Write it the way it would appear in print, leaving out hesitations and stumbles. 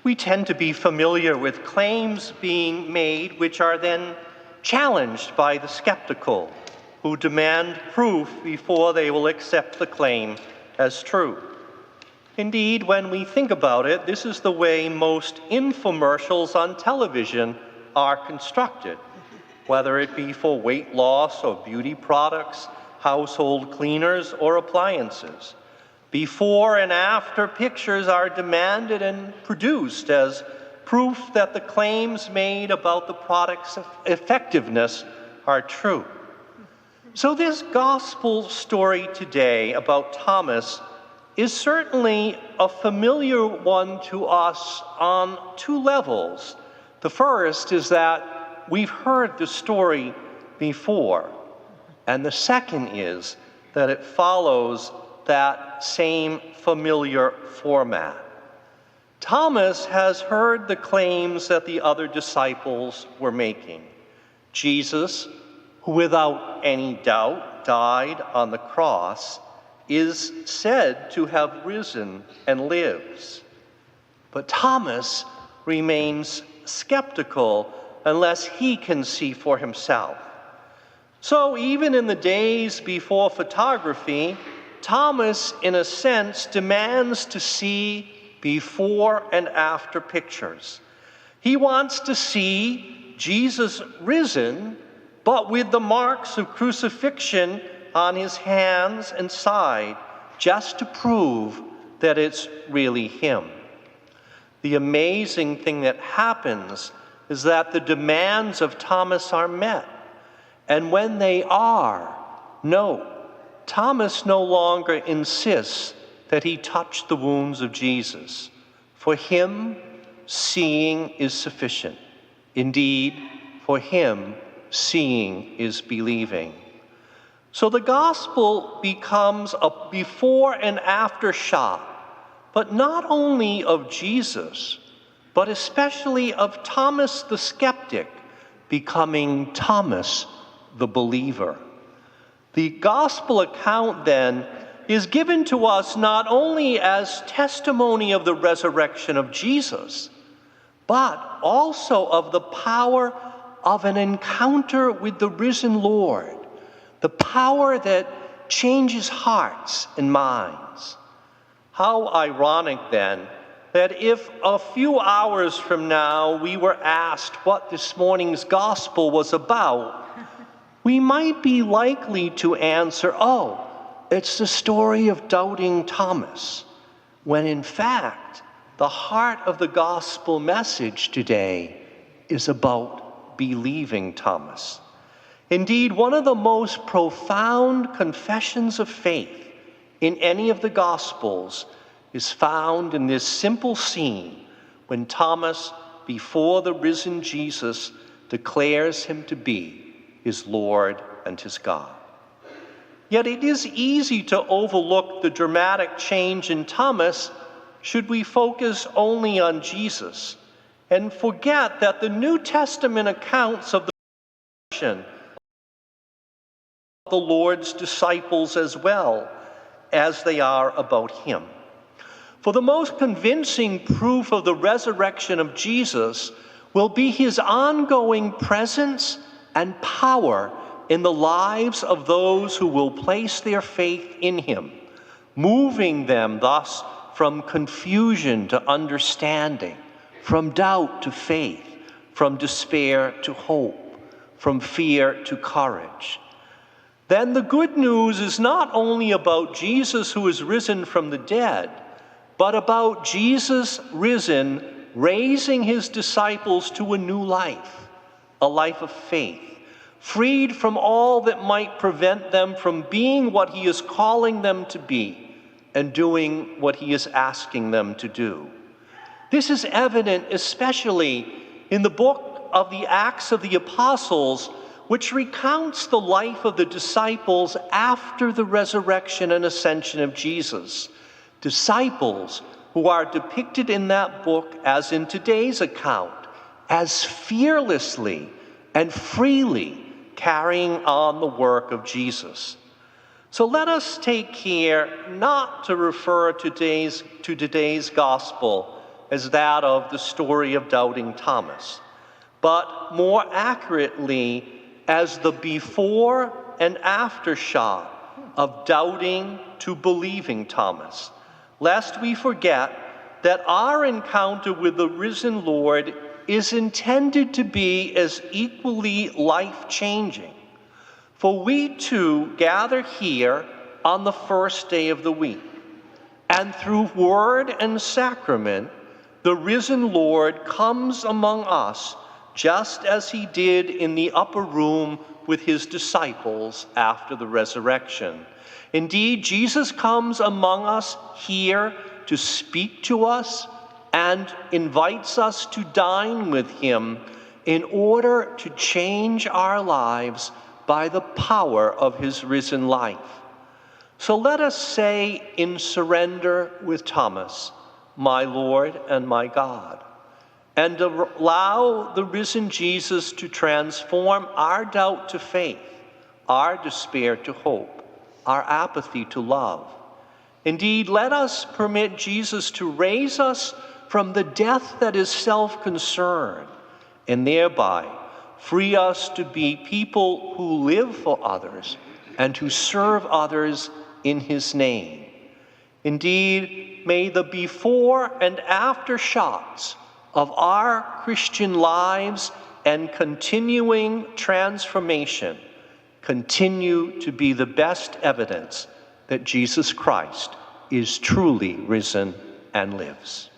We tend to be familiar with claims being made which are then challenged by the skeptical, who demand proof before they will accept the claim as true. Indeed, when we think about it, this is the way most infomercials on television are constructed, whether it be for weight loss or beauty products, household cleaners, or appliances. Before and after pictures are demanded and produced as proof that the claims made about the product's effectiveness are true. So this gospel story today about Thomas is certainly a familiar one to us on two levels. The first is that we've heard the story before, and the second is that it follows that same familiar format. Thomas has heard the claims that the other disciples were making. Jesus, who without any doubt died on the cross, is said to have risen and lives. But Thomas remains skeptical unless he can see for himself. So even in the days before photography, Thomas, in a sense, demands to see before and after pictures. He wants to see Jesus risen, but with the marks of crucifixion on his hands and side, just to prove that it's really him. The amazing thing that happens is that the demands of Thomas are met. And when they are, no, Thomas no longer insists that he touch the wounds of Jesus. For him, seeing is sufficient. Indeed, for him, seeing is believing. So the gospel becomes a before and after shot, but not only of Jesus, but especially of Thomas the skeptic becoming Thomas the believer. The gospel account, then, is given to us not only as testimony of the resurrection of Jesus, but also of the power of an encounter with the risen Lord, the power that changes hearts and minds. How ironic, then, that if a few hours from now we were asked what this morning's gospel was about, we might be likely to answer, oh, it's the story of doubting Thomas, when in fact, the heart of the gospel message today is about believing Thomas. Indeed, one of the most profound confessions of faith in any of the Gospels is found in this simple scene when Thomas, before the risen Jesus, declares him to be his Lord and his God. Yet it is easy to overlook the dramatic change in Thomas should we focus only on Jesus and forget that the New Testament accounts of the resurrection the Lord's disciples as well as they are about him. For the most convincing proof of the resurrection of Jesus will be his ongoing presence and power in the lives of those who will place their faith in him, moving them thus from confusion to understanding, from doubt to faith, from despair to hope, from fear to courage. Then the good news is not only about Jesus who is risen from the dead, but about Jesus risen, raising his disciples to a new life, a life of faith, freed from all that might prevent them from being what he is calling them to be and doing what he is asking them to do. This is evident especially in the book of the Acts of the Apostles, which recounts the life of the disciples after the resurrection and ascension of Jesus. Disciples who are depicted in that book, as in today's account, as fearlessly and freely carrying on the work of Jesus. So let us take care not to refer to today's gospel as that of the story of doubting Thomas, but more accurately as the before and after shot of doubting to believing Thomas, lest we forget that our encounter with the risen Lord is intended to be as equally life-changing. For we too gather here on the first day of the week, and through word and sacrament, the risen Lord comes among us just as he did in the upper room with his disciples after the resurrection. Indeed, Jesus comes among us here to speak to us and invites us to dine with him in order to change our lives by the power of his risen life. So let us say in surrender with Thomas, "My Lord and my God," and allow the risen Jesus to transform our doubt to faith, our despair to hope, our apathy to love. Indeed, let us permit Jesus to raise us from the death that is self-concern, and thereby free us to be people who live for others and to serve others in his name. Indeed, may the before and after shots of our Christian lives and continuing transformation continue to be the best evidence that Jesus Christ is truly risen and lives.